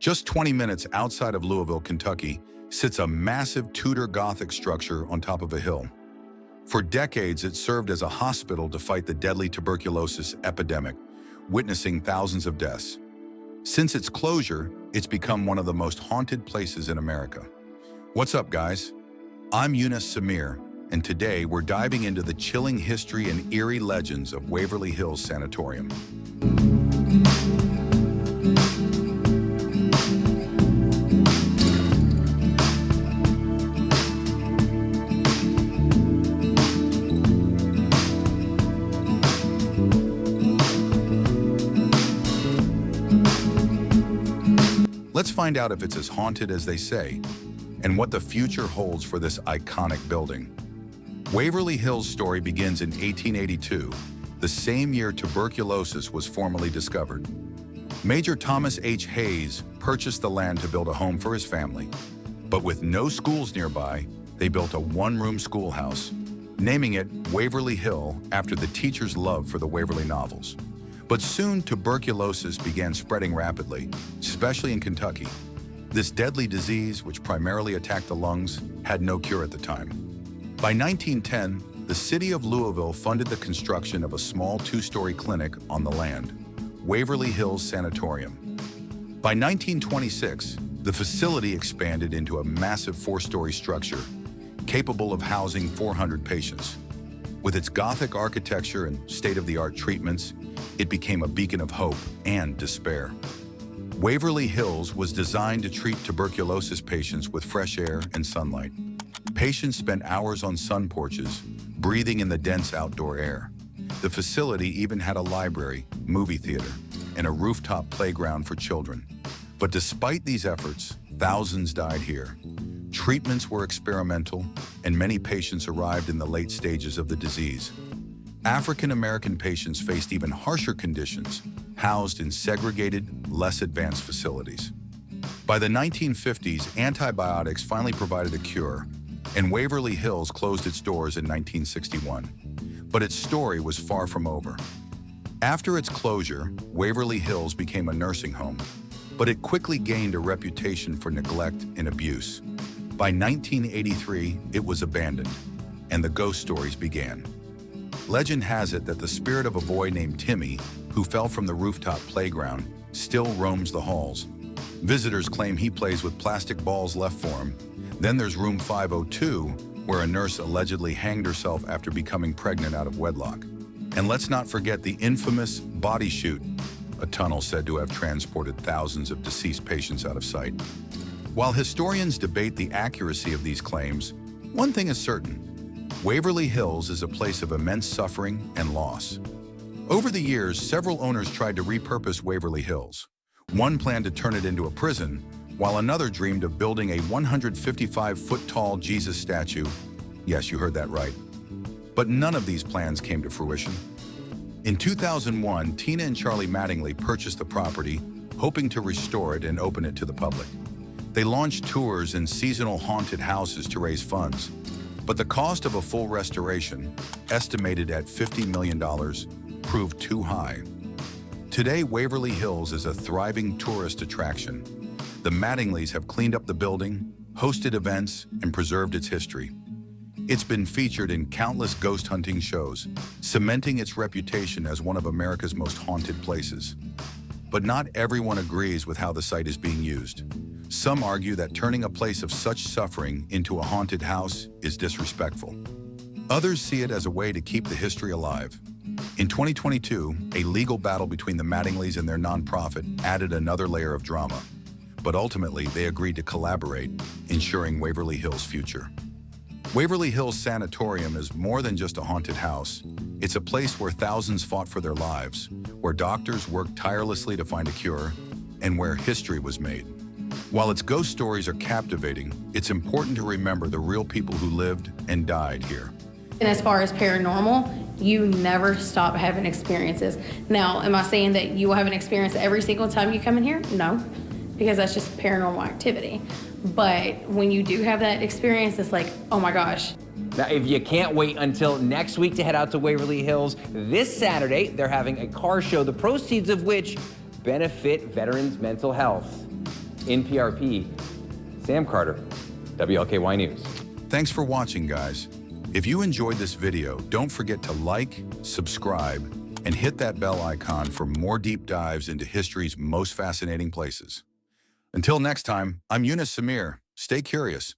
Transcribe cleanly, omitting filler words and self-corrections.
Just 20 minutes outside of Louisville, Kentucky, sits a massive Tudor Gothic structure on top of a hill. For decades, it served as a hospital to fight the deadly tuberculosis epidemic, witnessing thousands of deaths. Since its closure, it's become one of the most haunted places in America. What's up, guys? I'm Yunus Samir, and today we're diving into the chilling history and eerie legends of Waverly Hills Sanatorium. Let's find out if it's as haunted as they say, and what the future holds for this iconic building. Waverly Hills' story begins in 1882, the same year tuberculosis was formally discovered. Major Thomas H. Hayes purchased the land to build a home for his family, but with no schools nearby, they built a one-room schoolhouse, naming it Waverly Hill after the teacher's love for the Waverly novels. But soon, tuberculosis began spreading rapidly, especially in Kentucky. This deadly disease, which primarily attacked the lungs, had no cure at the time. By 1910, the city of Louisville funded the construction of a small two-story clinic on the land, Waverly Hills Sanatorium. By 1926, the facility expanded into a massive four-story structure, capable of housing 400 patients. With its Gothic architecture and state-of-the-art treatments, it became a beacon of hope and despair. Waverly Hills was designed to treat tuberculosis patients with fresh air and sunlight. Patients spent hours on sun porches, breathing in the dense outdoor air. The facility even had a library, movie theater, and a rooftop playground for children. But despite these efforts, thousands died here. Treatments were experimental, and many patients arrived in the late stages of the disease. African American patients faced even harsher conditions, housed in segregated, less advanced facilities. By the 1950s, antibiotics finally provided a cure, and Waverly Hills closed its doors in 1961. But its story was far from over. After its closure, Waverly Hills became a nursing home, but it quickly gained a reputation for neglect and abuse. By 1983, it was abandoned, and the ghost stories began. Legend has it that the spirit of a boy named Timmy, who fell from the rooftop playground, still roams the halls. Visitors claim he plays with plastic balls left for him. Then there's room 502, where a nurse allegedly hanged herself after becoming pregnant out of wedlock. And let's not forget the infamous body chute, a tunnel said to have transported thousands of deceased patients out of sight. While historians debate the accuracy of these claims, one thing is certain: Waverly Hills is a place of immense suffering and loss. Over the years, several owners tried to repurpose Waverly Hills. One planned to turn it into a prison, while another dreamed of building a 155-foot-tall Jesus statue. Yes, you heard that right. But none of these plans came to fruition. In 2001, Tina and Charlie Mattingly purchased the property, hoping to restore it and open it to the public. They launched tours and seasonal haunted houses to raise funds. But the cost of a full restoration, estimated at $50 million, proved too high. Today, Waverly Hills is a thriving tourist attraction. The Mattingleys have cleaned up the building, hosted events, and preserved its history. It's been featured in countless ghost hunting shows, cementing its reputation as one of America's most haunted places. But not everyone agrees with how the site is being used. Some argue that turning a place of such suffering into a haunted house is disrespectful. Others see it as a way to keep the history alive. In 2022, a legal battle between the Mattingleys and their nonprofit added another layer of drama. But ultimately, they agreed to collaborate, ensuring Waverly Hills' future. Waverly Hills Sanatorium is more than just a haunted house. It's a place where thousands fought for their lives, where doctors worked tirelessly to find a cure, and where history was made. While its ghost stories are captivating, it's important to remember the real people who lived and died here. And as far as paranormal, you never stop having experiences. Now, am I saying that you will have an experience every single time you come in here? No, because that's just paranormal activity. But when you do have that experience, it's like, oh my gosh. Now, if you can't wait until next week to head out to Waverly Hills, this Saturday, they're having a car show, the proceeds of which benefit veterans' mental health. In PRP, Sam Carter, WLKY News. Thanks for watching, guys. If you enjoyed this video, don't forget to like, subscribe, and hit that bell icon for more deep dives into history's most fascinating places. Until next time, I'm Yunus Samir. Stay curious.